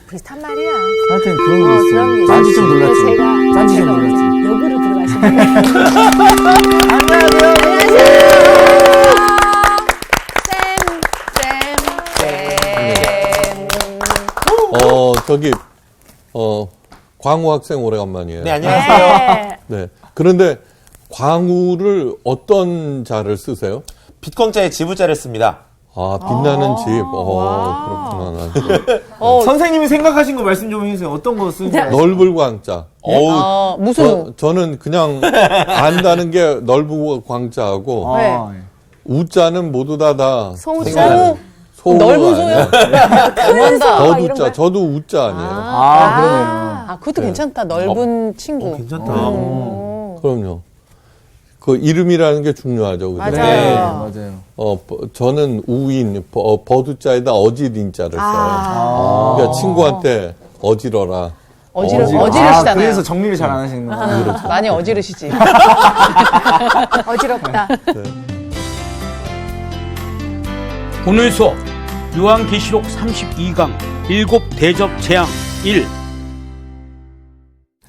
비슷한 말이야. 하여튼 그런 게 있어요. 그런 게 짠지 좀 있어요. 놀랐지. 짠지 좀 놀랐지. 역으로 들어가시네. 안녕하세요. 저기, 광우 학생 오래간만이에요. 네, 안녕하세요. 네. 그런데 광우를 어떤 자를 쓰세요? 빛광자의 지부자를 씁니다. 아, 빛나는 집. 그렇구나. 선생님이 생각하신 거 말씀 좀 해주세요. 어떤 거 쓰는지. 넓을 광자. 어우, 무슨 저는 그냥 안다는 게 넓은 광자하고, 우자는 모두 다 소자? 소 넓은 소요? 너무한다. 더우자. 저도 우자 아니에요. 그러네요. 아, 그것도 괜찮다. 넓은 친구. 괜찮다. 그럼요. 그 이름이라는 게 중요하죠. 그죠? 맞아요. 네, 맞아요. 저는 우인, 버두자에다 어지린자를 써요. 그러니까 친구한테 어지러라. 어지르시잖아요. 그래서 정리를 잘 안 하시는 거예요. 많이 어지르시지. 어지럽다. 오늘 수업 요한계시록 32강 일곱 대접 재앙 1.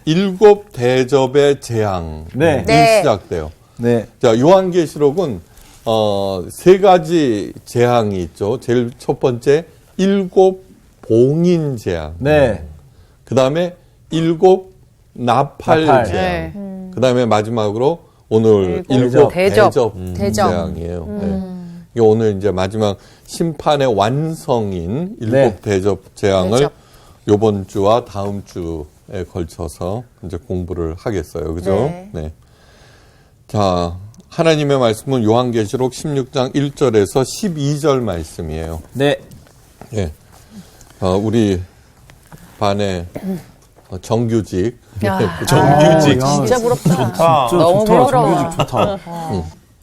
일곱 대접의 재앙이 네. 시작돼요. 네. 자, 요한계시록은 세 가지 재앙이 있죠. 제일 첫 번째 일곱 봉인 재앙. 네. 그다음에 일곱 나팔 나팔. 재앙. 네. 그다음에 마지막으로 오늘 일곱 대접. 대접. 재앙이에요. 네. 이게 오늘 이제 마지막 심판의 완성인 일곱 네. 대접 재앙을 대접. 요번 주와 다음 주에 걸쳐서 이제 공부를 하겠어요. 그죠? 네. 자, 하나님의 말씀은 요한계시록 16장 1절에서 12절 말씀이에요. 네. 예. 우리 반의 정규직. 정규직. 진짜 부럽다. 좋다. 너무 부러워. 정규직 좋다.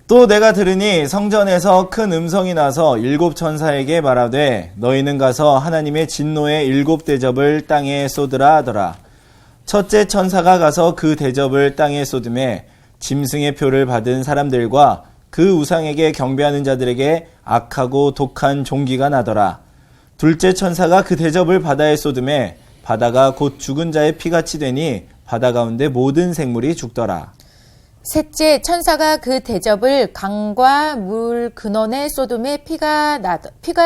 또 내가 들으니 성전에서 큰 음성이 나서 일곱 천사에게 말하되 너희는 가서 하나님의 진노의 일곱 대접을 땅에 쏟으라 하더라. 첫째 천사가 가서 그 대접을 땅에 쏟음에 짐승의 표를 받은 사람들과 그 우상에게 경배하는 자들에게 악하고 독한 종기가 나더라. 둘째 천사가 그 대접을 바다에 쏟음에 바다가 곧 죽은 자의 피같이 되니 바다 가운데 모든 생물이 죽더라. 셋째 천사가 그 대접을 강과 물 근원에 쏟음에 피가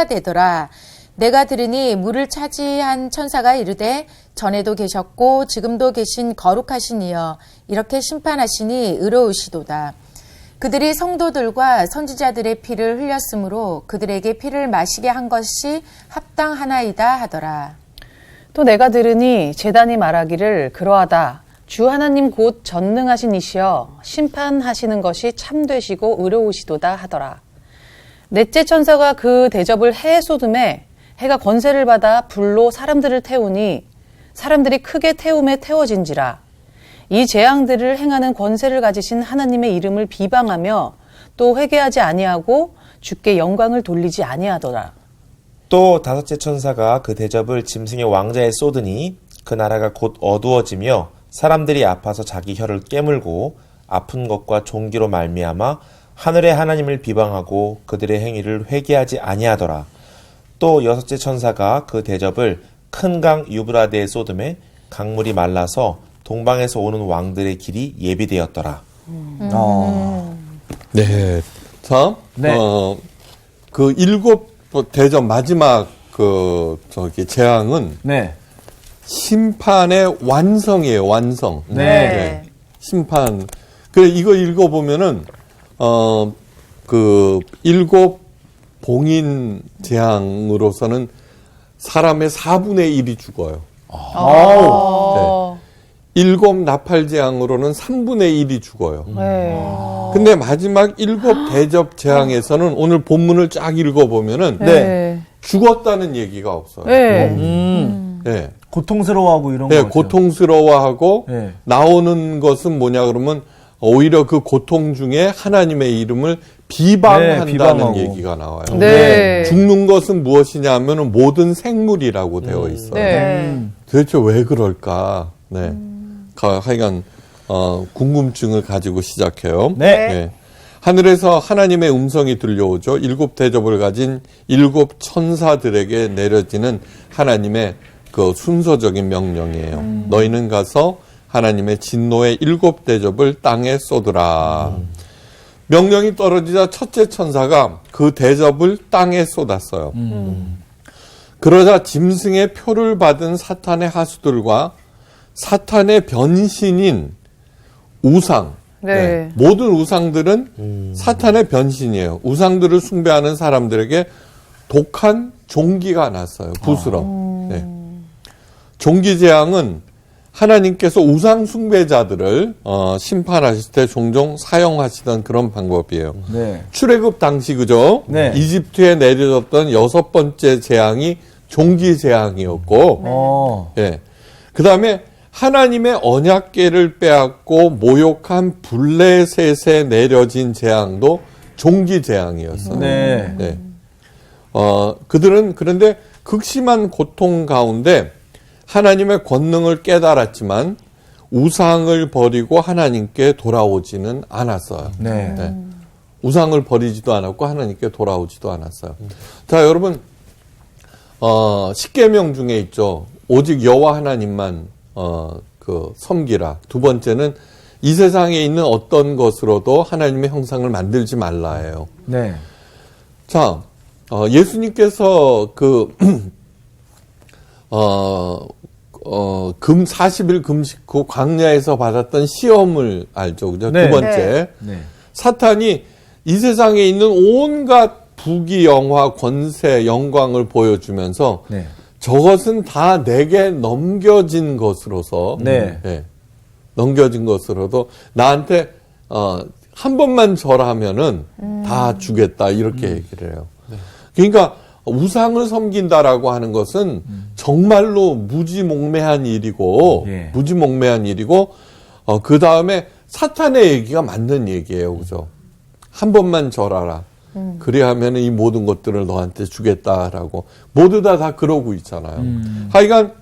되더라. 내가 들으니 물을 차지한 천사가 이르되 전에도 계셨고 지금도 계신 거룩하신 이여 이렇게 심판하시니 의로우시도다. 그들이 성도들과 선지자들의 피를 흘렸으므로 그들에게 피를 마시게 한 것이 합당하나이다 하더라. 또 내가 들으니 제단이 말하기를 그러하다. 주 하나님 곧 전능하신 이시여 심판하시는 것이 참되시고 의로우시도다 하더라. 넷째 천사가 그 대접을 해에 쏟음에 해가 권세를 받아 불로 사람들을 태우니 사람들이 크게 태움에 태워진지라. 이 재앙들을 행하는 권세를 가지신 하나님의 이름을 비방하며 또 회개하지 아니하고 주께 영광을 돌리지 아니하더라. 또 다섯째 천사가 그 대접을 짐승의 왕자에 쏟으니 그 나라가 곧 어두워지며 사람들이 아파서 자기 혀를 깨물고 아픈 것과 종기로 말미암아 하늘의 하나님을 비방하고 그들의 행위를 회개하지 아니하더라. 또 여섯째 천사가 그 대접을 큰 강 유브라데에 쏟음에 강물이 말라서 동방에서 오는 왕들의 길이 예비되었더라. 네. 자, 네. 그 일곱 대접 마지막 재앙은 네. 심판의 완성이에요, 완성. 네. 심판. 그래, 이거 읽어보면은, 일곱 봉인 재앙으로서는 사람의 4분의 1이 죽어요. 네. 일곱 나팔 재앙으로는 3분의 1이 죽어요. 근데 마지막 일곱 대접 재앙에서는 오늘 본문을 쫙 읽어보면은, 네. 죽었다는 얘기가 없어요. 네. 고통스러워하고 이런 네, 거. 고통스러워하고 네. 나오는 것은 뭐냐 그러면 오히려 그 고통 중에 하나님의 이름을 비방한다는 네, 비방하고. 얘기가 나와요. 네. 죽는 것은 무엇이냐 하면 모든 생물이라고 되어 있어요. 네. 도대체 왜 그럴까? 네. 하여간 궁금증을 가지고 시작해요. 네. 하늘에서 하나님의 음성이 들려오죠. 일곱 대접을 가진 일곱 천사들에게 내려지는 하나님의 그 순서적인 명령이에요. 너희는 가서 하나님의 진노의 7 대접을 땅에 쏟으라. 명령이 떨어지자 첫째 천사가 그 대접을 땅에 쏟았어요. 그러자 짐승의 표를 받은 사탄의 하수들과 사탄의 변신인 우상, 네. 모든 우상들은 사탄의 변신이에요. 우상들을 숭배하는 사람들에게 독한 종기가 났어요. 부스럼. 네. 종기재앙은 하나님께서 우상 숭배자들을 심판하실 때 종종 사용하시던 그런 방법이에요. 네. 출애굽 당시 그죠? 네. 이집트에 내려졌던 6번째 재앙이 종기재앙이었고, 예. 그 다음에 하나님의 언약궤를 빼앗고 모욕한 블레셋에 내려진 재앙도 종기재앙이었어요. 네. 네. 그들은 그런데 극심한 고통 가운데 하나님의 권능을 깨달았지만 우상을 버리고 하나님께 돌아오지는 않았어요. 네. 네. 우상을 버리지도 않았고 하나님께 돌아오지도 않았어요. 자, 여러분, 10계명 중에 있죠. 오직 여호와 하나님만 섬기라. 두 번째는 이 세상에 있는 어떤 것으로도 하나님의 형상을 만들지 말라예요. 네. 자, 예수님께서 40일 금식 후 광야에서 받았던 시험을 알죠. 그죠? 네. 두 번째. 네. 사탄이 이 세상에 있는 온갖 부귀, 영화, 권세, 영광을 보여주면서 네. 저것은 다 내게 넘겨진 것으로서 네. 예, 넘겨진 것으로도 나한테 한 번만 절하면은 다 주겠다 이렇게 얘기를 해요. 그러니까 우상을 섬긴다라고 하는 것은 정말로 무지몽매한 일이고 예. 무지몽매한 일이고 그 다음에 사탄의 얘기가 맞는 얘기예요, 그죠? 한 번만 절하라. 그래야면 이 모든 것들을 너한테 주겠다라고 모두 다 그러고 있잖아요. 하여간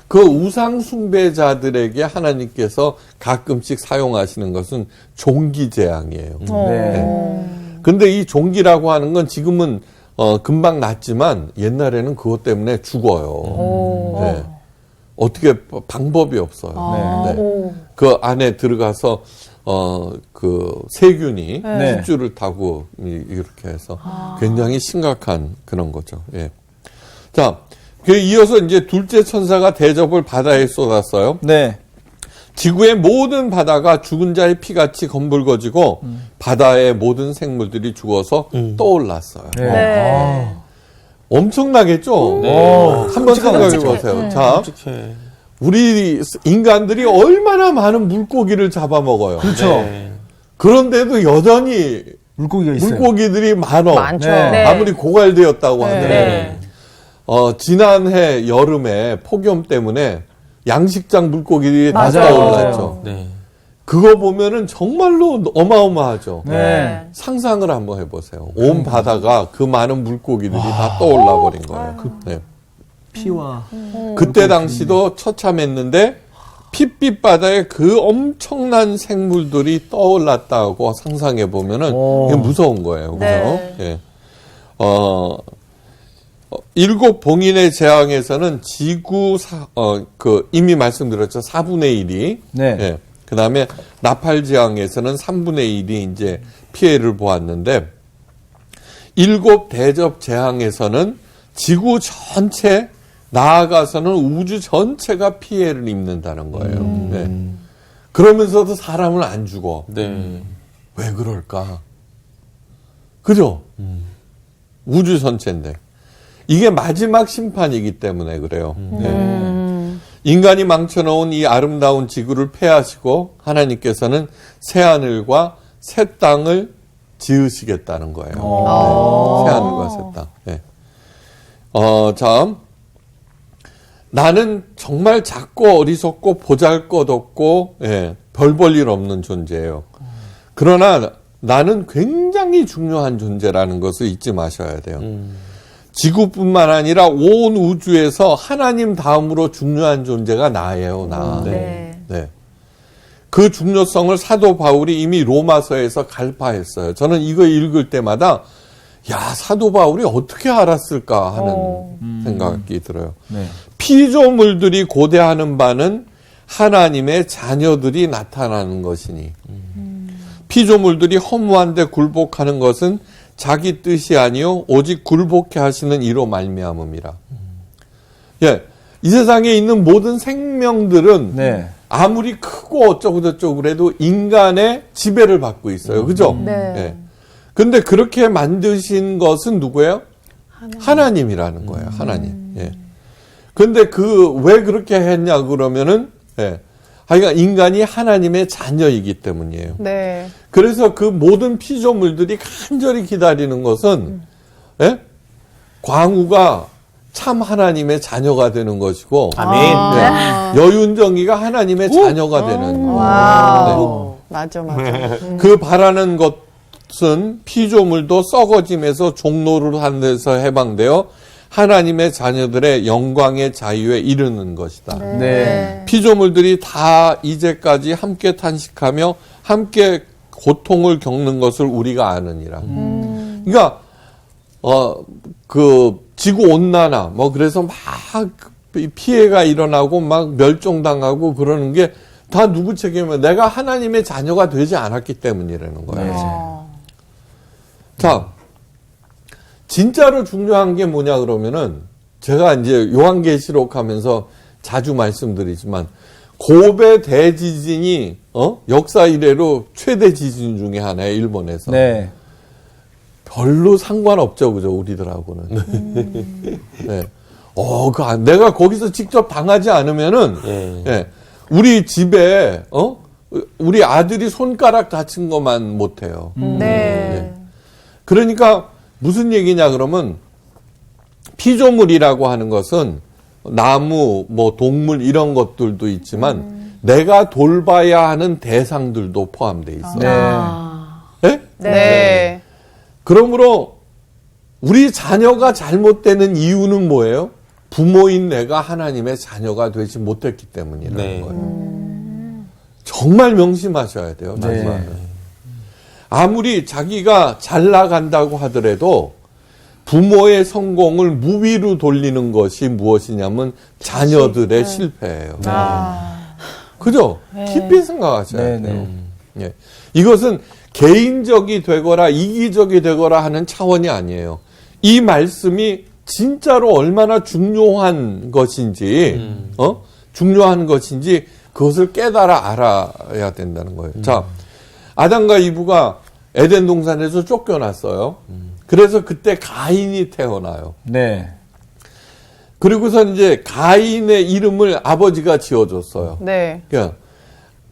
그 우상 숭배자들에게 하나님께서 가끔씩 사용하시는 것은 종기재앙이에요. 네. 근데 이 종기라고 하는 건 지금은 금방 낫지만 옛날에는 그것 때문에 죽어요. 네. 어떻게 방법이 없어요. 네. 그 안에 들어가서 그 세균이 네. 핏줄을 타고 이렇게 해서 굉장히 심각한 그런 거죠. 예. 자, 그 이어서 이제 둘째 천사가 대접을 바다에 쏟았어요. 네. 지구의 모든 바다가 죽은 자의 피같이 검붉어지고 바다의 모든 생물들이 죽어서 떠올랐어요. 네. 네. 엄청나겠죠? 한번 생각해 보세요. 자, 끔찍해. 우리 인간들이 얼마나 많은 물고기를 잡아먹어요. 그렇죠. 네. 그런데도 여전히 물고기가 있어요. 물고기들이 많어. 많죠. 네. 네. 아무리 고갈되었다고 하더라도. 네. 지난해 여름에 폭염 때문에 양식장 물고기들이 다 맞아요. 떠올랐죠. 네. 그거 보면은 정말로 어마어마하죠. 네. 상상을 한번 해보세요. 온 바다가 그 많은 물고기들이 다 떠올라 버린 거예요. 네. 피와 그때 당시도 처참했는데 핏빛 바다에 그 엄청난 생물들이 떠올랐다고 상상해 보면은 이게 무서운 거예요. 그죠? 네. 예. 7 봉인의 재앙에서는 지구 이미 말씀드렸죠. 4분의 1이. 네. 예. 그 다음에 나팔 재앙에서는 3분의 1이 이제 피해를 보았는데 7 대접 재앙에서는 지구 전체 나아가서는 우주 전체가 피해를 입는다는 거예요. 네. 그러면서도 사람은 안 죽어. 네. 왜 그럴까? 그죠? 우주 전체인데. 이게 마지막 심판이기 때문에 그래요. 네. 인간이 망쳐놓은 이 아름다운 지구를 폐하시고 하나님께서는 새 하늘과 새 땅을 지으시겠다는 거예요. 네. 새 하늘과 새 땅. 네. 자, 나는 정말 작고 어리석고 보잘것없고 별 볼 일 없는 존재예요. 그러나 나는 굉장히 중요한 존재라는 것을 잊지 마셔야 돼요. 지구뿐만 아니라 온 우주에서 하나님 다음으로 중요한 존재가 나예요, 나. 네. 네. 그 중요성을 사도 바울이 이미 로마서에서 갈파했어요. 저는 이거 읽을 때마다 야, 사도 바울이 어떻게 알았을까 하는 생각이 들어요. 네. 피조물들이 고대하는 바는 하나님의 자녀들이 나타나는 것이니 피조물들이 허무한데 굴복하는 것은 자기 뜻이 아니요 오직 굴복해 하시는 이로 말미암음이라. 예, 이 세상에 있는 모든 생명들은 네. 아무리 크고 어쩌고 저쩌고 그래도 인간의 지배를 받고 있어요. 그죠? 네. 예. 근데 그렇게 만드신 것은 누구예요? 하나님이라는 거예요. 하나님. 예. 근데 왜 그렇게 했냐 그러면은 예. 그러니까 인간이 하나님의 자녀이기 때문이에요. 네. 그래서 그 모든 피조물들이 간절히 기다리는 것은 예? 광우가 참 하나님의 자녀가 되는 것이고 아멘. 네. 여윤정이가 하나님의 자녀가 되는 와우. 맞아, 맞아. 그 바라는 것은 피조물도 썩어짐에서 종로를 한 데서 해방되어 하나님의 자녀들의 영광의 자유에 이르는 것이다. 네. 피조물들이 다 이제까지 함께 탄식하며 함께 고통을 겪는 것을 우리가 아느니라. 그러니까 그 지구 온난화 뭐 그래서 막 피해가 일어나고 막 멸종당하고 그러는 게 다 누구 책임이에요? 내가 하나님의 자녀가 되지 않았기 때문이라는 거예요. 자, 진짜로 중요한 게 뭐냐 그러면은 제가 이제 요한계시록 하면서 자주 말씀드리지만 고베 대지진이 역사 이래로 최대 지진 중에 하나예요, 일본에서. 네. 별로 상관없죠, 그죠, 우리들하고는. 네. 내가 거기서 직접 당하지 않으면은, 예. 우리 집에, 우리 아들이 손가락 다친 것만 못해요. 네. 그러니까 무슨 얘기냐 그러면 피조물이라고 하는 것은 나무, 뭐 동물 이런 것들도 있지만 내가 돌봐야 하는 대상들도 포함되어 있어요. 네. 네? 네. 그러므로 우리 자녀가 잘못되는 이유는 뭐예요? 부모인 내가 하나님의 자녀가 되지 못했기 때문이라는 네. 거예요. 정말 명심하셔야 돼요. 정말. 네. 아무리 자기가 잘 나간다고 하더라도 부모의 성공을 무위로 돌리는 것이 무엇이냐면 자녀들의 실패예요. 그죠? 깊이 생각하셔야 네, 돼요. 예. 이것은 개인적이 되거나 이기적이 되거나 하는 차원이 아니에요. 이 말씀이 진짜로 얼마나 중요한 것인지, 중요한 것인지 그것을 깨달아 알아야 된다는 거예요. 자, 아담과 이브가 에덴 동산에서 쫓겨났어요. 그래서 그때 가인이 태어나요. 네. 그리고서 이제 가인의 이름을 아버지가 지어줬어요. 네. 그러니까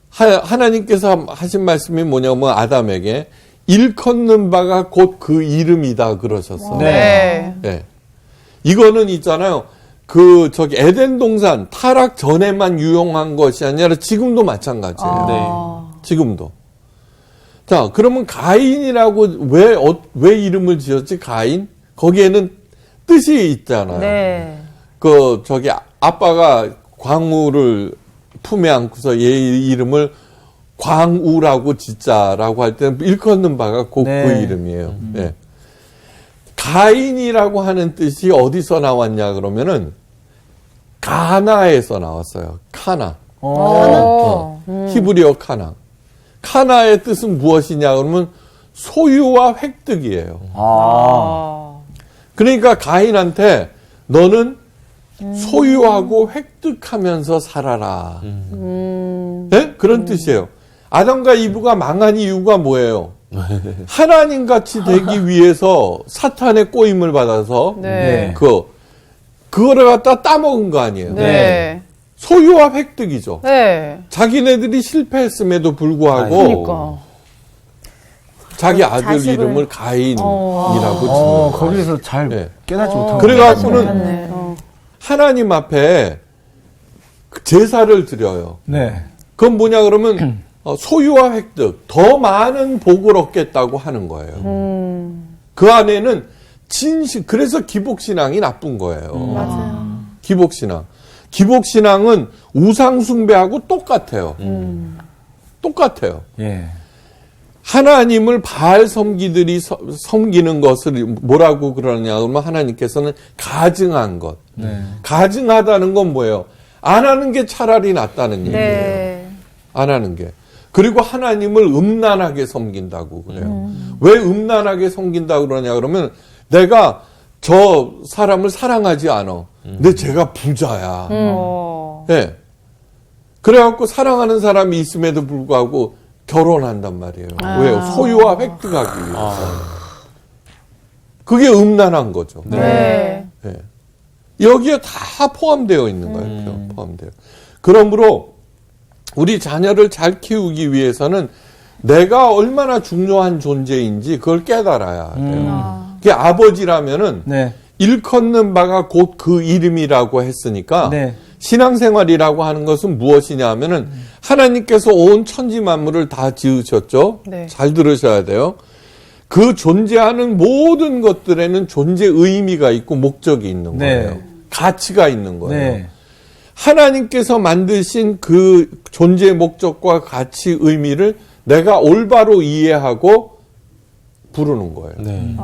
하나님께서 하신 말씀이 뭐냐면 아담에게 일컫는 바가 곧 그 이름이다 그러셨어요. 네. 네. 이거는 있잖아요. 에덴 동산 타락 전에만 유용한 것이 아니라 지금도 마찬가지예요. 지금도. 자, 그러면 가인이라고 왜 이름을 지었지? 가인? 거기에는 뜻이 있잖아요. 네. 아빠가 광우를 품에 안고서 얘 이름을 광우라고 짓자라고 할 때는 일컫는 바가 곧 그 네. 이름이에요. 네. 가인이라고 하는 뜻이 어디서 나왔냐 그러면은 가나에서 나왔어요. 카나. 히브리어 카나. 카나의 뜻은 무엇이냐 그러면 소유와 획득이에요. 그러니까 가인한테 너는 소유하고 획득하면서 살아라. 네? 그런 뜻이에요. 아담과 이브가 망한 이유가 뭐예요? 하나님 같이 되기 위해서 사탄의 꼬임을 받아서 네. 그거를 갖다 따먹은 거 아니에요. 네. 소유와 획득이죠. 네. 자기네들이 실패했음에도 불구하고 그러니까. 자기 아들 자식을- 이름을 가인이라고 짓는 거예요. 거기서 잘 네. 깨닫지 못하고. 그래갖고는 네. 하나님 앞에 제사를 드려요. 네. 그건 뭐냐 그러면 소유와 획득, 더 많은 복을 얻겠다고 하는 거예요. 그 안에는 그래서 기복신앙이 나쁜 거예요. 맞아요. 기복신앙. 기복신앙은 우상숭배하고 똑같아요. 똑같아요. 예. 하나님을 바알 섬기들이 섬기는 것을 뭐라고 그러냐 그러면 하나님께서는 가증한 것. 가증하다는 건 뭐예요? 안 하는 게 차라리 낫다는 얘기예요. 네. 안 하는 게. 그리고 하나님을 음란하게 섬긴다고 그래요. 왜 음란하게 섬긴다고 그러냐 그러면 내가 저 사람을 사랑하지 않아. 근데 제가 부자야. 네. 그래갖고 사랑하는 사람이 있음에도 불구하고 결혼한단 말이에요. 왜요? 소유와 획득하기 위해서. 그게 음란한 거죠. 네. 네. 여기에 다 포함되어 있는 거예요. 포함되어. 그러므로 우리 자녀를 잘 키우기 위해서는 내가 얼마나 중요한 존재인지 그걸 깨달아야 돼요. 그게 아버지라면은 네. 일컫는 바가 곧 그 이름이라고 했으니까 네. 신앙생활이라고 하는 것은 무엇이냐 하면은 하나님께서 온 천지 만물을 다 지으셨죠. 네. 잘 들으셔야 돼요. 그 존재하는 모든 것들에는 존재 의미가 있고 목적이 있는 네. 거예요. 가치가 있는 거예요. 네. 하나님께서 만드신 그 존재 목적과 가치 의미를 내가 올바로 이해하고 부르는 거예요. 네.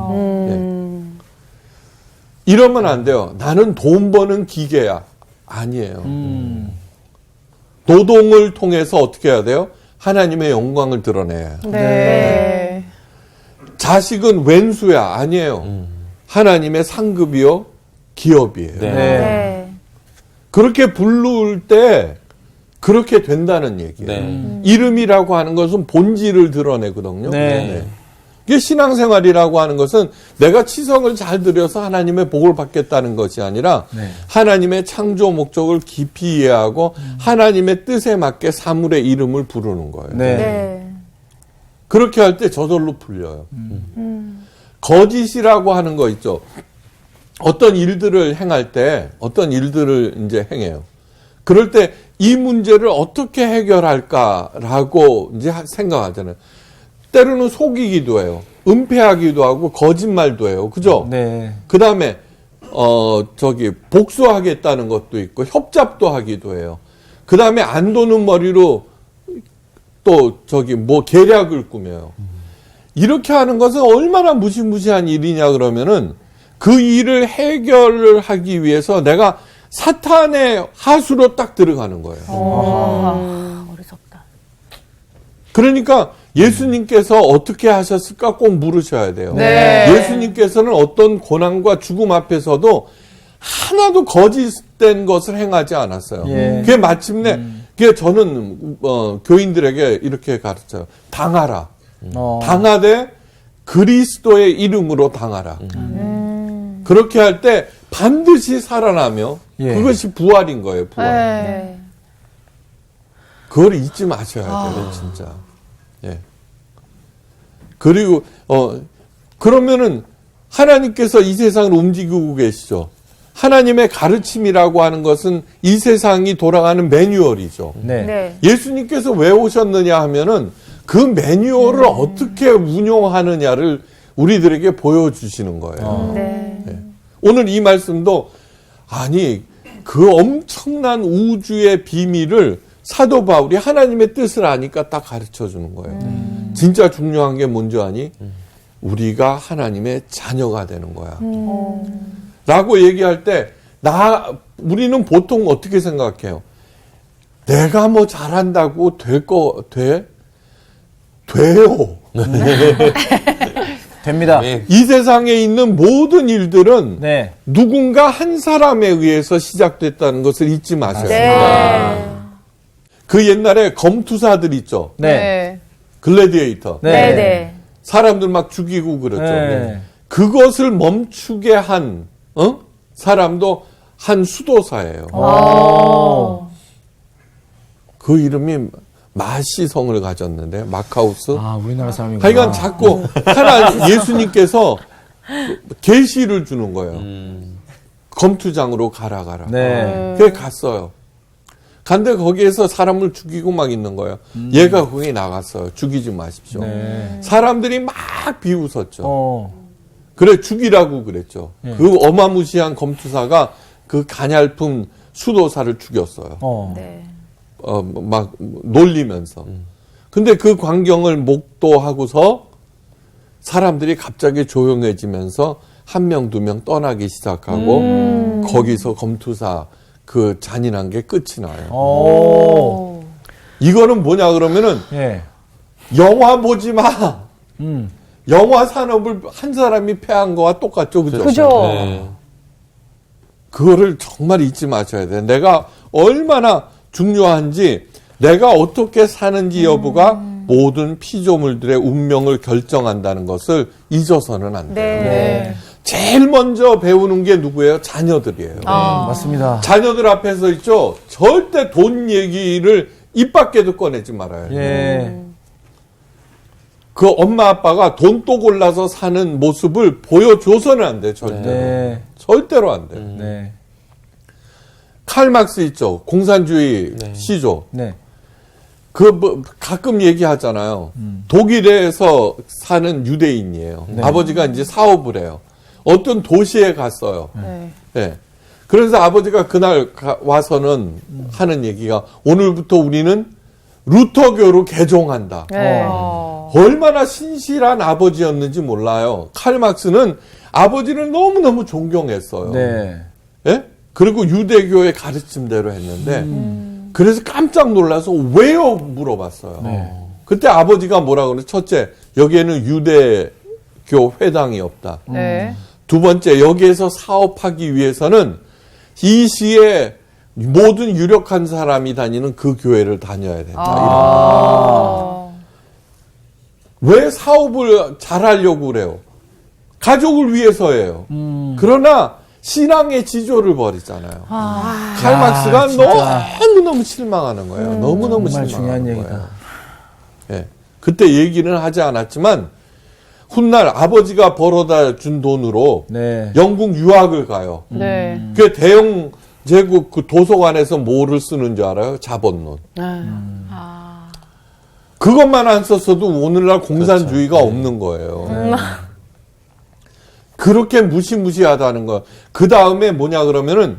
이러면 안 돼요. 나는 돈 버는 기계야. 아니에요. 노동을 통해서 어떻게 해야 돼요? 하나님의 영광을 드러내야 해요. 네. 자식은 왼수야. 아니에요. 하나님의 상급이요. 기업이에요. 네. 그렇게 부를 때 그렇게 된다는 얘기예요. 이름이라고 하는 것은 본질을 드러내거든요. 네. 이게 신앙생활이라고 하는 것은 내가 치성을 잘 들여서 하나님의 복을 받겠다는 것이 아니라 네. 하나님의 창조 목적을 깊이 이해하고 하나님의 뜻에 맞게 사물의 이름을 부르는 거예요. 네. 네. 그렇게 할 때 저절로 풀려요. 거짓이라고 하는 거 있죠. 어떤 일들을 행할 때 어떤 일들을 이제 행해요. 그럴 때 이 문제를 어떻게 해결할까라고 이제 생각하잖아요. 때로는 속이기도 해요. 은폐하기도 하고 거짓말도 해요. 그죠? 네. 그 다음에 복수하겠다는 것도 있고 협잡도 하기도 해요. 그 다음에 안 도는 머리로 또 계략을 꾸며요. 이렇게 하는 것은 얼마나 무시무시한 일이냐 그러면은 그 일을 해결을 하기 위해서 내가 사탄의 하수로 딱 들어가는 거예요. 어리석다. 그러니까 예수님께서 어떻게 하셨을까 꼭 물으셔야 돼요. 네. 예수님께서는 어떤 고난과 죽음 앞에서도 하나도 거짓된 것을 행하지 않았어요. 예. 그게 마침내 그게 저는 교인들에게 이렇게 가르쳐요. 당하라. 당하되 그리스도의 이름으로 당하라. 그렇게 할 때 반드시 살아나며 예. 그것이 부활인 거예요. 부활. 네. 그걸 잊지 마셔야 돼요, 진짜. 예. 그리고 그러면은 하나님께서 이 세상을 움직이고 계시죠. 하나님의 가르침이라고 하는 것은 이 세상이 돌아가는 매뉴얼이죠. 네. 네. 예수님께서 왜 오셨느냐 하면은 그 매뉴얼을 어떻게 운용하느냐를 우리들에게 보여주시는 거예요. 네. 오늘 이 말씀도 그 엄청난 우주의 비밀을 사도 바울이 하나님의 뜻을 아니까 딱 가르쳐 주는 거예요. 진짜 중요한 게 뭔지 아니? 우리가 하나님의 자녀가 되는 거야. 라고 얘기할 때 우리는 보통 어떻게 생각해요? 내가 뭐 잘한다고 돼요. 됩니다. 이 세상에 있는 모든 일들은 네. 누군가 한 사람에 의해서 시작됐다는 것을 잊지 마셔야 돼요. 네. 그 옛날에 검투사들 있죠. 네. 글래디에이터. 네. 네. 사람들 막 죽이고 그랬죠. 네. 그것을 멈추게 한 사람도 한 수도사예요. 그 이름이 마시성을 가졌는데 마카우스. 우리나라 사람이구나. 하여간 자꾸 예수님께서 계시를 주는 거예요. 검투장으로 가라. 네. 그래 갔어요. 근데 거기에서 사람을 죽이고 막 있는 거예요. 얘가 거기 나갔어요. 죽이지 마십시오. 네. 사람들이 막 비웃었죠. 그래 죽이라고 그랬죠. 그 어마무시한 검투사가 그 가냘픈 수도사를 죽였어요. 네. 막 놀리면서. 근데 그 광경을 목도하고서 사람들이 갑자기 조용해지면서 한 명, 두 명 떠나기 시작하고 거기서 검투사 그 잔인한 게 끝이 나요. 오. 이거는 뭐냐 그러면은 예. 영화 보지 마. 영화 산업을 한 사람이 패한 거와 똑같죠. 그죠? 그죠? 네. 그거를 정말 잊지 마셔야 돼. 내가 얼마나 중요한지, 내가 어떻게 사는지 여부가 모든 피조물들의 운명을 결정한다는 것을 잊어서는 안 돼요. 네. 제일 먼저 배우는 게 누구예요? 자녀들이에요. 맞습니다. 자녀들 앞에서 있죠. 절대 돈 얘기를 입 밖에도 꺼내지 말아요. 예. 그 엄마 아빠가 돈 또 골라서 사는 모습을 보여줘서는 안 돼. 절대. 네. 절대로 안 돼. 네. 칼 막스 있죠. 공산주의 네. 시조. 네. 가끔 얘기하잖아요. 독일에서 사는 유대인이에요. 아버지가 이제 사업을 해요. 어떤 도시에 갔어요. 네. 네. 그래서 아버지가 그날 와서는 하는 얘기가, 오늘부터 우리는 루터교로 개종한다. 네. 얼마나 신실한 아버지였는지 몰라요. 칼 막스는 아버지를 너무너무 존경했어요. 네. 예? 그리고 유대교의 가르침대로 했는데, 그래서 깜짝 놀라서 왜요? 물어봤어요. 그때 아버지가 뭐라 그러냐. 첫째, 여기에는 유대교 회당이 없다. 네. 두 번째, 여기에서 사업하기 위해서는 이 시에 모든 유력한 사람이 다니는 그 교회를 다녀야 된다. 왜 사업을 잘하려고 그래요? 가족을 위해서예요. 그러나 신앙의 지조를 버리잖아요. 칼 막스가 너무너무 실망하는 거예요. 너무너무 정말 실망하는 중요한 거예요. 예. 그때 얘기는 하지 않았지만 훗날 아버지가 벌어다 준 돈으로 네. 영국 유학을 가요. 네. 그 대영 제국 그 도서관에서 뭐를 쓰는 줄 알아요? 자본론. 그것만 안 썼어도 오늘날 공산주의가 없는 거예요. 그렇게 무시무시하다는 거. 그 다음에 뭐냐 그러면은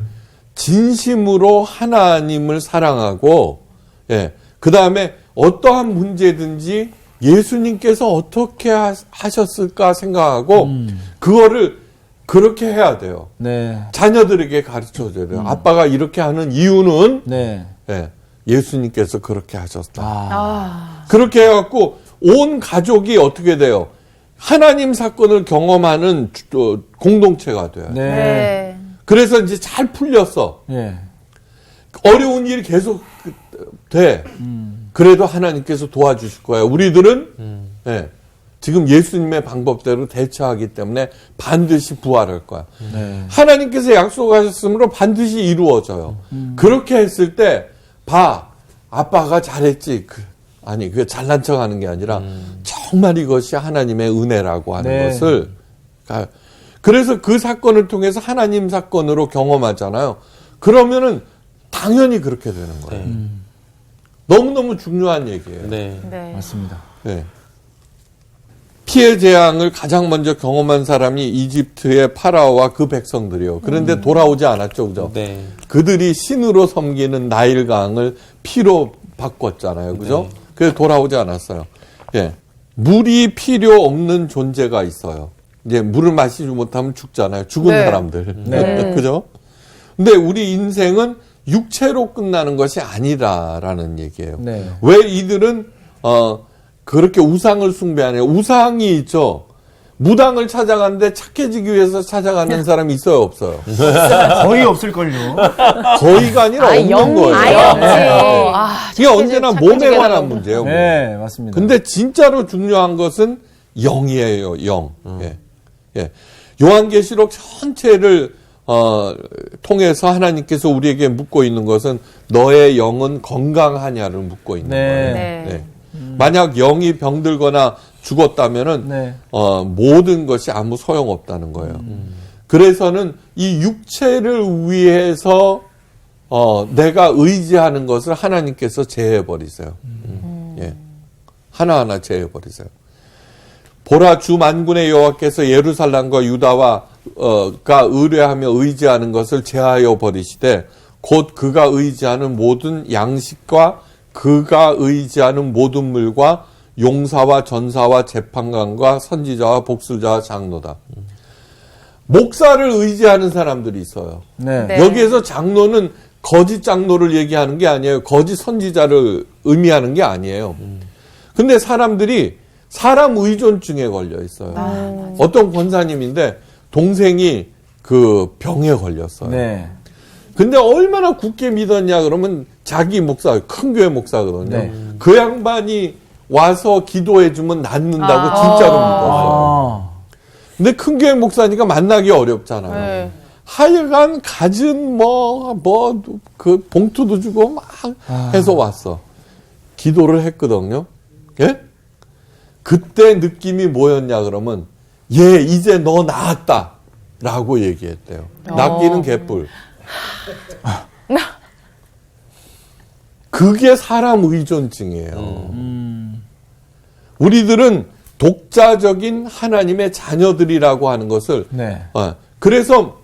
진심으로 하나님을 사랑하고, 예. 그 다음에 어떠한 문제든지 예수님께서 어떻게 하셨을까 생각하고, 그거를 그렇게 해야 돼요. 네. 자녀들에게 가르쳐 줘야 돼요. 아빠가 이렇게 하는 이유는, 네. 예. 예수님께서 그렇게 하셨다. 아. 그렇게 해갖고 온 가족이 어떻게 돼요? 하나님 사건을 경험하는 공동체가 돼요. 네. 네. 그래서 이제 잘 풀렸어. 예. 어려운 일이 계속 돼. 그래도 하나님께서 도와주실 거야. 우리들은 예, 지금 예수님의 방법대로 대처하기 때문에 반드시 부활할 거야. 네. 하나님께서 약속하셨으므로 반드시 이루어져요. 그렇게 했을 때 봐. 아빠가 잘했지. 아니, 그게 잘난 척 하는 게 아니라 정말 이것이 하나님의 은혜라고 하는 네. 것을. 그래서 그 사건을 통해서 하나님 사건으로 경험하잖아요. 그러면은 당연히 그렇게 되는 거예요. 너무너무 중요한 얘기예요. 네. 네. 맞습니다. 네. 피해 재앙을 가장 먼저 경험한 사람이 이집트의 파라오와 그 백성들이요. 그런데 돌아오지 않았죠, 그죠? 네. 그들이 신으로 섬기는 나일강을 피로 바꿨잖아요, 그죠? 네. 그래서 돌아오지 않았어요. 예. 물이 필요 없는 존재가 있어요. 이제 물을 마시지 못하면 죽잖아요. 죽은 네. 사람들. 네. 그죠? 근데 우리 인생은 육체로 끝나는 것이 아니다라는 얘기예요. 네. 왜 이들은 그렇게 우상을 숭배하네요. 우상이 있죠. 무당을 찾아가는데 착해지기 위해서 찾아가는 사람이 있어요, 없어요? 거의 없을걸요. 거의가 아니라 없는 거예요. 아예 없지. 이게 언제나 몸에 관한 문제예요. 뭐. 네, 맞습니다. 근데 진짜로 중요한 것은 영이에요, 영. 예. 예. 요한계시록 전체를 통해서 하나님께서 우리에게 묻고 있는 것은 너의 영은 건강하냐를 묻고 있는 네. 거예요. 네. 네. 만약 영이 병들거나 죽었다면은 네. 모든 것이 아무 소용 없다는 거예요. 그래서는 이 육체를 위해서 내가 의지하는 것을 하나님께서 제해 버리세요. 예. 하나하나 제해 버리세요. 보라 주 만군의 여호와께서 예루살렘과 유다와 가 의뢰하며 의지하는 것을 제하여 버리시되 곧 그가 의지하는 모든 양식과 그가 의지하는 모든 물과 용사와 전사와 재판관과 선지자와 복술자와 장로다. 목사를 의지하는 사람들이 있어요. 네. 네. 여기에서 장로는 거짓 장로를 얘기하는 게 아니에요. 거짓 선지자를 의미하는 게 아니에요. 근데 사람들이 사람 의존증에 걸려 있어요. 어떤 권사님인데 동생이 그 병에 걸렸어요. 네. 근데 얼마나 굳게 믿었냐 그러면 자기 목사, 큰 교회 목사거든요. 네. 그 양반이 와서 기도해주면 낫는다고 진짜로 믿었어요. 아. 근데 큰 교회 목사니까 만나기 어렵잖아요. 네. 하여간 갖은 그 봉투도 주고 막 해서 왔어. 기도를 했거든요. 예? 그때 느낌이 뭐였냐 그러면 이제 너 나았다 라고 얘기했대요. 낫기는 개뿔. 그게 사람 의존증이에요. 우리들은 독자적인 하나님의 자녀들이라고 하는 것을 네. 그래서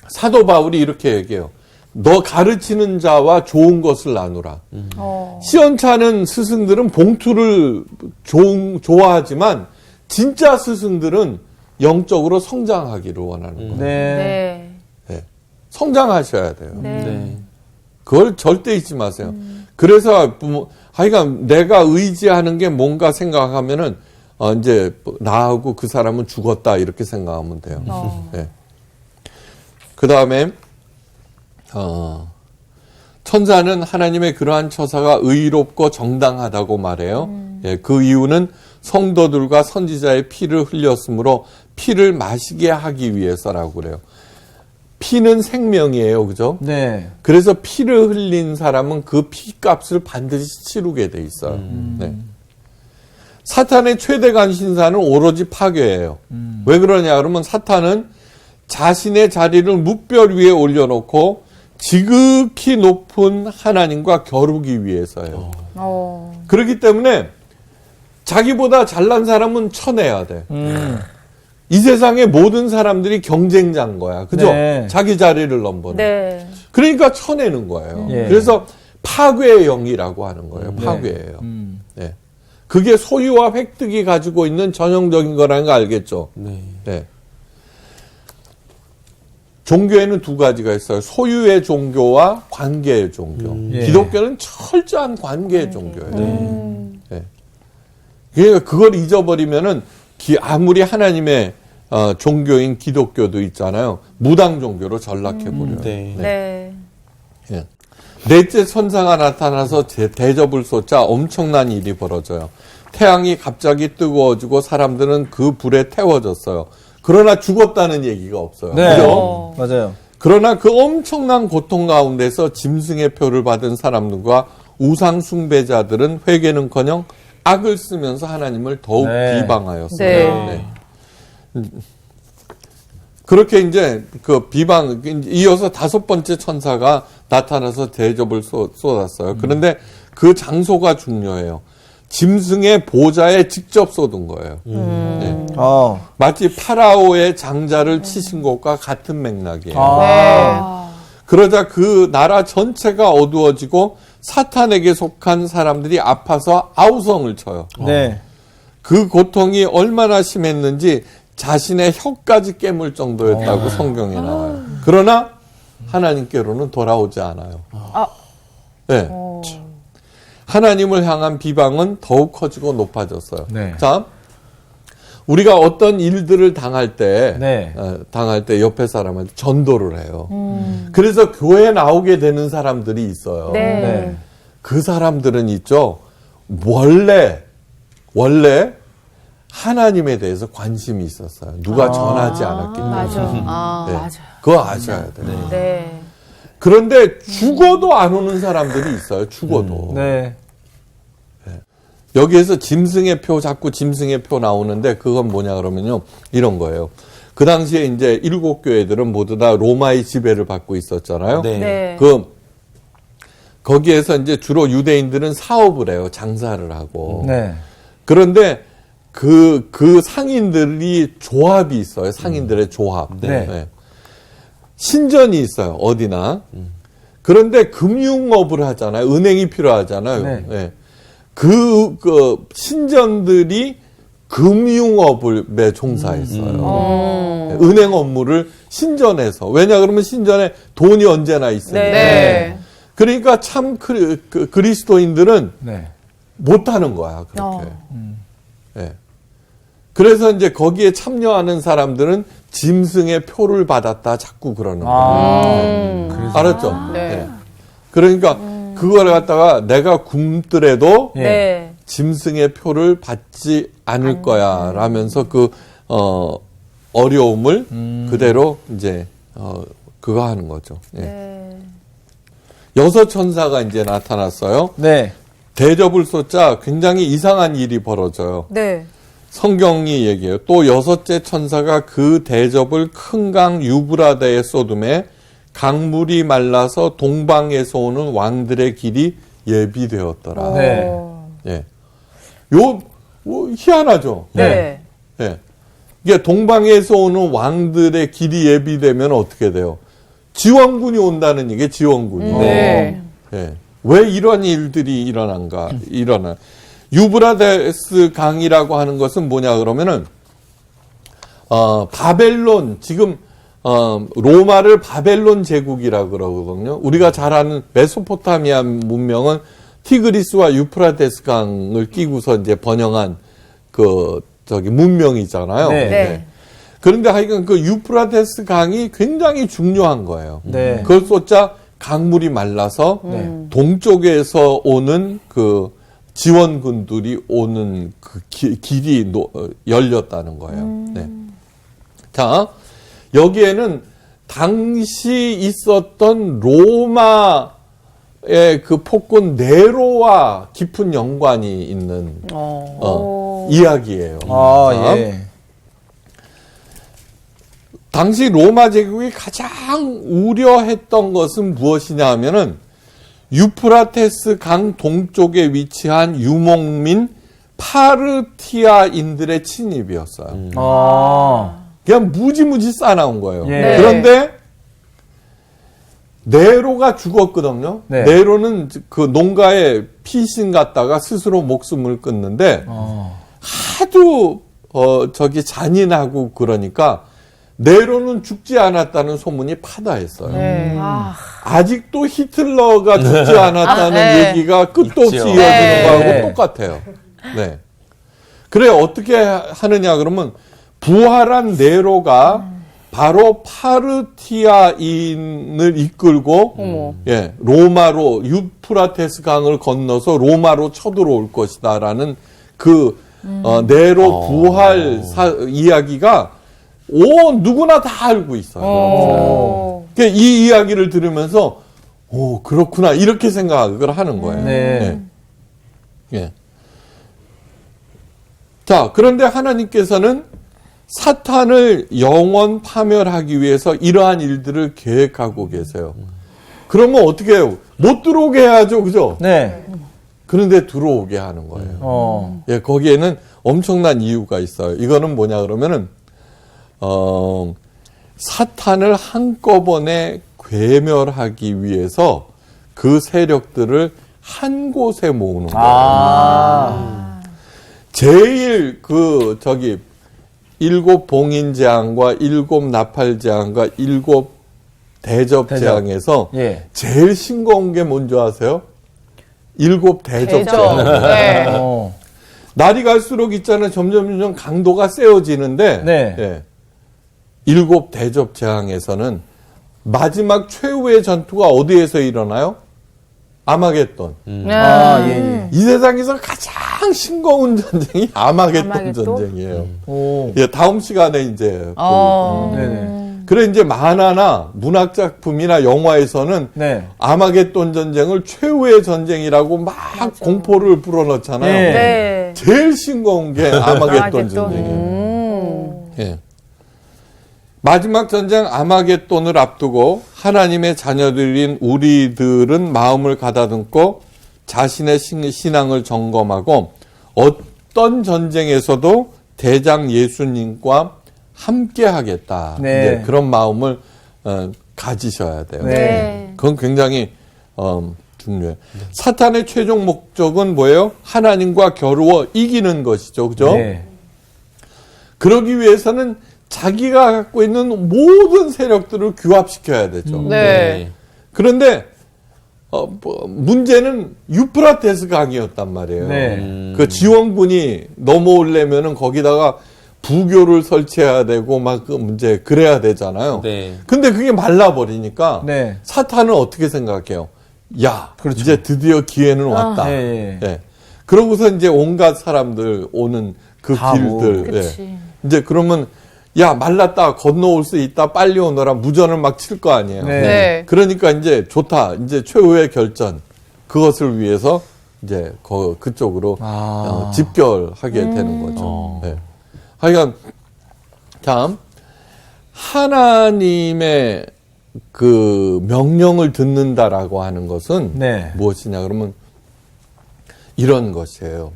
사도 바울이 이렇게 얘기해요. 너 가르치는 자와 좋은 것을 나누라. 시원찮은 스승들은 봉투를 좋아하지만 진짜 스승들은 영적으로 성장하기를 원하는 거예요. 네. 네. 성장하셔야 돼요. 네. 그걸 절대 잊지 마세요. 그래서 하여간 내가 의지하는 게 뭔가 생각하면은 이제 나하고 그 사람은 죽었다 이렇게 생각하면 돼요. 네. 그 다음에 천사는 하나님의 그러한 처사가 의롭고 정당하다고 말해요. 예, 그 이유는 성도들과 선지자의 피를 흘렸으므로 피를 마시게 하기 위해서라고 그래요. 피는 생명이에요. 그죠? 네. 그래서 피를 흘린 사람은 그 피값을 반드시 치르게 돼 있어요. 네. 사탄의 최대 관심사는 오로지 파괴예요. 왜 그러냐 그러면 사탄은 자신의 자리를 무별 위에 올려놓고 지극히 높은 하나님과 겨루기 위해서예요. 그렇기 때문에 자기보다 잘난 사람은 쳐내야 돼. 이 세상의 모든 사람들이 경쟁자인 거야. 그죠? 네. 자기 자리를 넘보는. 네. 그러니까 쳐내는 거예요. 예. 그래서 파괴의 영이라고 하는 거예요. 파괴예요. 네. 그게 소유와 획득이 가지고 있는 전형적인 거라는 거 알겠죠? 네. 네. 종교에는 두 가지가 있어요. 소유의 종교와 관계의 종교. 예. 기독교는 철저한 관계의 종교예요. 네. 그러니까 그걸 잊어버리면은 아무리 하나님의 종교인 기독교도 있잖아요. 무당 종교로 전락해버려요. 네. 네. 예. 넷째 천사가 나타나서 대접을 쏟자 엄청난 일이 벌어져요. 태양이 갑자기 뜨거워지고 사람들은 그 불에 태워졌어요. 그러나 죽었다는 얘기가 없어요. 네. 그죠? 맞아요. 그러나 그 엄청난 고통 가운데서 짐승의 표를 받은 사람들과 우상 숭배자들은 회개는커녕 악을 쓰면서 하나님을 더욱 네. 비방하였어요. 네. 그렇게 이제 그 비방 이어서 다섯 번째 천사가 나타나서 대접을 쏟았어요. 그런데 그 장소가 중요해요. 짐승의 보좌에 직접 쏟은 거예요. 네. 마치 파라오의 장자를 치신 것과 같은 맥락이에요. 그러자 그 나라 전체가 어두워지고 사탄에게 속한 사람들이 아파서 아우성을 쳐요. 네. 그 고통이 얼마나 심했는지 자신의 혀까지 깨물 정도였다고 성경에 나와요. 그러나 하나님께로는 돌아오지 않아요. 네. 하나님을 향한 비방은 더욱 커지고 높아졌어요. 네. 자, 우리가 어떤 일들을 당할 때 네. 옆에 사람한테 전도를 해요. 그래서 교회에 나오게 되는 사람들이 있어요. 네. 네. 그 사람들은 있죠. 원래 하나님에 대해서 관심이 있었어요. 누가 전하지 않았기 때문에. 맞아. 네. 맞아요. 그거 아셔야 돼요. 네. 그런데 죽어도 안 오는 사람들이 있어요. 죽어도. 네. 여기에서 짐승의 표, 자꾸 짐승의 표 나오는데 그건 뭐냐 그러면요. 이런 거예요. 그 당시에 이제 일곱 교회들은 모두 다 로마의 지배를 받고 있었잖아요. 네. 네. 거기에서 이제 주로 유대인들은 사업을 해요. 장사를 하고. 네. 그런데 그 상인들이 조합이 있어요. 상인들의 조합. 네. 신전이 있어요. 어디나. 그런데 금융업을 하잖아요. 은행이 필요하잖아요. 네. 예. 그 신전들이 금융업에 종사했어요. 은행 업무를 신전에서. 왜냐 그러면 신전에 돈이 언제나 있으니까. 네. 그러니까 참 그리스도인들은 네. 못하는 거야, 그렇게. 예. 그래서 이제 거기에 참여하는 사람들은 짐승의 표를 받았다 자꾸 그러는 거예요. 알았죠? 네. 예. 그러니까 그걸 갖다가 내가 굶더라도 예. 네. 짐승의 표를 받지 않을 거야 라면서 그 어려움을 그대로 이제 그거 하는 거죠. 예. 네. 여섯 천사가 이제 나타났어요. 네. 대접을 쏟자 굉장히 이상한 일이 벌어져요. 네. 성경이 얘기해요. 또 여섯째 천사가 그 대접을 큰 강 유브라데에 쏟음에 강물이 말라서 동방에서 오는 왕들의 길이 예비되었더라. 네. 예. 희한하죠? 네. 예. 이게 동방에서 오는 왕들의 길이 예비되면 어떻게 돼요? 지원군이 온다는 얘기예요, 지원군이. 네. 예. 왜 이런 일들이 일어나? 유브라데스 강이라고 하는 것은 뭐냐 그러면은 바벨론 지금 로마를 바벨론 제국이라고 그러거든요. 우리가 잘 아는 메소포타미아 문명은 티그리스와 유프라테스 강을 끼고서 이제 번영한 문명이잖아요. 네. 네. 그런데 하여간 그 유프라테스 강이 굉장히 중요한 거예요. 네. 그걸 쏟자 강물이 말라서 동쪽에서 오는 그 지원군들이 오는 그 길이 열렸다는 거예요. 네. 자, 여기에는 당시 있었던 로마의 그 폭군 네로와 깊은 연관이 있는 이야기예요. 자, 예. 당시 로마 제국이 가장 우려했던 것은 무엇이냐 하면은 유프라테스 강 동쪽에 위치한 유목민 파르티아인들의 침입이었어요. 그냥 무지무지 싸나온 거예요. 예. 그런데 네로가 죽었거든요. 네. 네로는 그 농가에 피신 갔다가 스스로 목숨을 끊는데 하도 잔인하고 그러니까 네로는 죽지 않았다는 소문이 파다했어요. 네. 아직도 히틀러가 죽지 않았다는 네. 얘기가 끝도 없이 있죠. 이어지는 네. 거하고 네. 똑같아요. 네. 그래 어떻게 하느냐 그러면 부활한 네로가 바로 파르티아인을 이끌고 로마로 유프라테스 강을 건너서 로마로 쳐들어올 것이다라는 그 네로 부활 이야기가 누구나 다 알고 있어요. 그러니까 이 이야기를 들으면서 그렇구나 이렇게 생각을 하는 거예요. 네. 예. 자, 그런데 하나님께서는 사탄을 영원 파멸하기 위해서 이러한 일들을 계획하고 계세요. 그러면 어떻게 해요? 못 들어오게 해야죠, 그죠? 네. 그런데 들어오게 하는 거예요. 예, 거기에는 엄청난 이유가 있어요. 이거는 뭐냐 그러면은 사탄을 한꺼번에 괴멸하기 위해서 그 세력들을 한 곳에 모으는 거예요. 제일 일곱 봉인재앙과 일곱 나팔재앙과 일곱 대접재앙에서 예. 제일 싱거운 게 뭔지 아세요? 일곱 대접재앙. 네. 날이 갈수록 있잖아요. 점점 강도가 세워지는데 네. 예. 일곱 대접재앙에서는 마지막 최후의 전투가 어디에서 일어나요? 아마겟돈. 예. 이 세상에서 가장 싱거운 전쟁이 아마겟돈 아마겟돈? 전쟁이에요. 오. 예, 다음 시간에 이제 네네. 그래 이제 만화나 문학 작품이나 영화에서는 네. 아마겟돈 전쟁을 최후의 전쟁이라고 막 공포를 불어넣잖아요. 네. 네. 제일 싱거운 게 아마겟돈 아마겟돈. 전쟁이에요. 예. 마지막 전쟁 아마겟돈을 앞두고 하나님의 자녀들인 우리들은 마음을 가다듬고 자신의 신앙을 점검하고 어떤 전쟁에서도 대장 예수님과 함께 하겠다. 네. 그런 마음을 가지셔야 돼요. 네. 그건 굉장히 중요해요. 사탄의 최종 목적은 뭐예요? 하나님과 겨루어 이기는 것이죠. 그죠? 네. 그러기 위해서는 자기가 갖고 있는 모든 세력들을 규합시켜야 되죠. 네. 그런데 문제는 유프라테스 강이었단 말이에요. 네. 그 지원군이 넘어오려면은 거기다가 부교를 설치해야 되고 막 그 문제 그래야 되잖아요. 네. 근데 그게 말라버리니까 네. 사탄은 어떻게 생각해요? 야, 그렇죠. 이제 드디어 기회는 왔다. 네. 예. 그러고서 이제 온갖 사람들 오는 그 가고. 길들. 그치. 예. 이제 그러면 야, 말랐다. 건너올 수 있다. 빨리 오너라. 무전을 막 칠 거 아니에요. 네. 네. 그러니까 이제 좋다. 이제 최후의 결전. 그것을 위해서 이제 그쪽으로 집결하게 되는 거죠. 네. 하여간 참 하나님의 그 명령을 듣는다라고 하는 것은 네. 무엇이냐 그러면 이런 것이에요.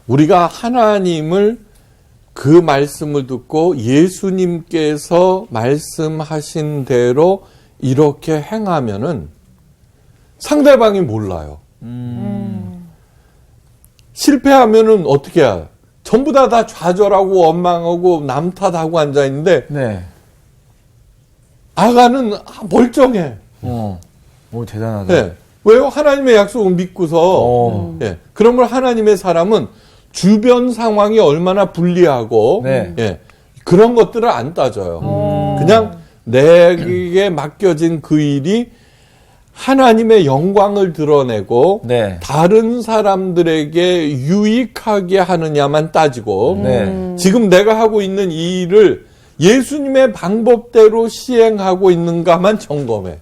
우리가 하나님을 그 말씀을 듣고 예수님께서 말씀하신 대로 이렇게 행하면은 상대방이 몰라요. 실패하면은 어떻게 해야? 전부 다 좌절하고 원망하고 남 탓하고 앉아 있는데 네. 아가는 멀쩡해. 오, 대단하다. 예. 왜요? 하나님의 약속을 믿고서. 예. 그러면 하나님의 사람은 주변 상황이 얼마나 불리하고 네. 예. 그런 것들을 안 따져요. 그냥 내게 맡겨진 그 일이 하나님의 영광을 드러내고 네. 다른 사람들에게 유익하게 하느냐만 따지고 네. 지금 내가 하고 있는 이 일을 예수님의 방법대로 시행하고 있는가만 점검해.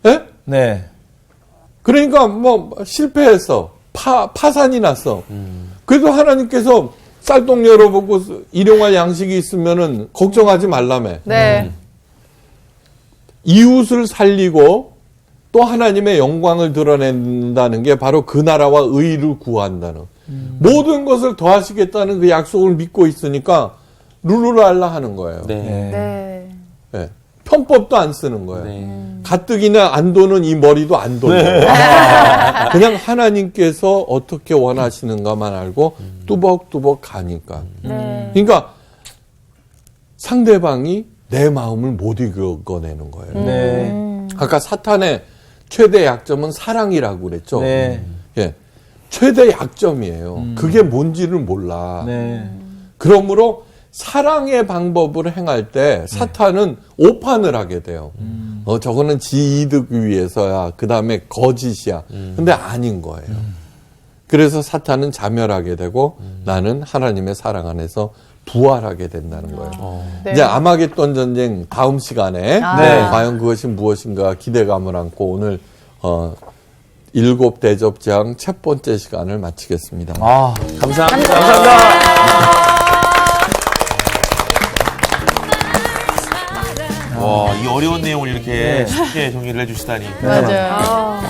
예? 네. 그러니까 뭐 실패해서 파산이 났어. 그래도 하나님께서 쌀똥 열어보고 일용할 양식이 있으면은 걱정하지 말라며. 네. 이웃을 살리고 또 하나님의 영광을 드러낸다는 게 바로 그 나라와 의를 구한다는 모든 것을 더하시겠다는 그 약속을 믿고 있으니까 룰루랄라 하는 거예요. 네. 네. 예. 편법도 안 쓰는 거예요. 네. 가뜩이나 안 도는 이 머리도 안 돌려요. 그냥 하나님께서 어떻게 원하시는가만 알고 뚜벅뚜벅 가니까. 그러니까 상대방이 내 마음을 못 이겨내는 거예요. 네. 아까 사탄의 최대 약점은 사랑이라고 그랬죠. 네. 예. 최대 약점이에요. 그게 뭔지를 몰라. 네. 그러므로 사랑의 방법을 행할 때 사탄은 오판을 하게 돼요. 저거는 지 이득 위해서야. 그 다음에 거짓이야. 근데 아닌 거예요. 그래서 사탄은 자멸하게 되고 나는 하나님의 사랑 안에서 부활하게 된다는 거예요. 네. 이제 아마겟돈 전쟁 다음 시간에 네. 과연 그것이 무엇인가 기대감을 안고 오늘 7 대접 재앙 첫 번째 시간을 마치겠습니다. 감사합니다. 와, 이 어려운 내용을 이렇게 쉽게 정리를 해주시다니. 맞아요.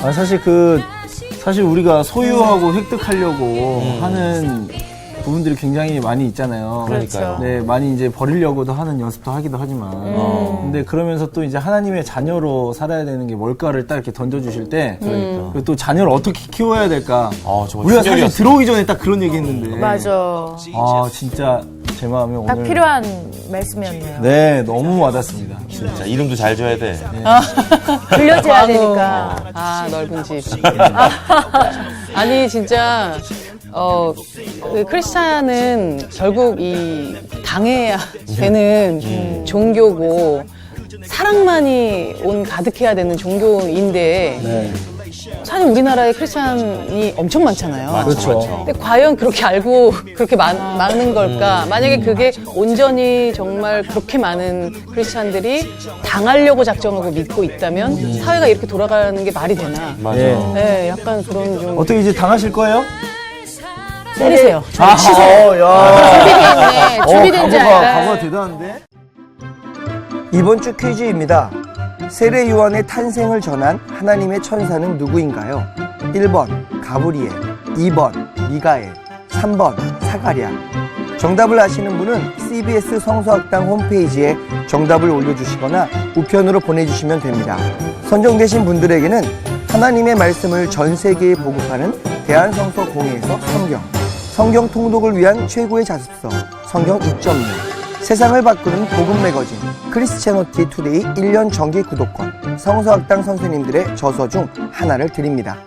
사실 우리가 소유하고 획득하려고 하는 부분들이 굉장히 많이 있잖아요. 그러니까요. 네, 많이 이제 버리려고도 하는 연습도 하기도 하지만. 근데 그러면서 또 이제 하나님의 자녀로 살아야 되는 게 뭘까를 딱 이렇게 던져주실 때. 그리고 또 자녀를 어떻게 키워야 될까. 정말 우리가 사실 충격이었어요. 들어오기 전에 딱 그런 얘기 했는데. 맞아. 진짜 제 마음에 딱 오늘. 필요한 말씀이었네요. 네, 너무 와닿습니다. 진짜 이름도 잘 줘야 돼. 들려줘야 되니까. 넓은 집. 아니, 진짜, 그 크리스찬은 결국 이 당해야 되는 종교고, 사랑만이 가득해야 되는 종교인데, 네. 사실 우리나라에 크리스찬이 엄청 많잖아요. 그렇죠. 근데 과연 그렇게 알고 그렇게 많은 걸까? 만약에 그게 온전히 정말 그렇게 많은 크리스찬들이 당하려고 작정하고 믿고 있다면 사회가 이렇게 돌아가는 게 말이 되나? 맞아. 네. 네, 약간 그런 좀 어떻게 이제 당하실 거예요? 때리세요. 준비됐네. 준비된지 알아요. 각오가 대단한데? 이번 주 퀴즈입니다. 세례 요한의 탄생을 전한 하나님의 천사는 누구인가요? 1번 가브리엘, 2번 미가엘, 3번 사가랴. 정답을 아시는 분은 CBS 성서학당 홈페이지에 정답을 올려주시거나 우편으로 보내주시면 됩니다. 선정되신 분들에게는 하나님의 말씀을 전 세계에 보급하는 대한성서공회에서 성경 통독을 위한 최고의 자습서 성경 2.0, 세상을 바꾸는 복음 매거진 크리스채너티 투데이 1년 정기 구독권, 성서학당 선생님들의 저서 중 하나를 드립니다.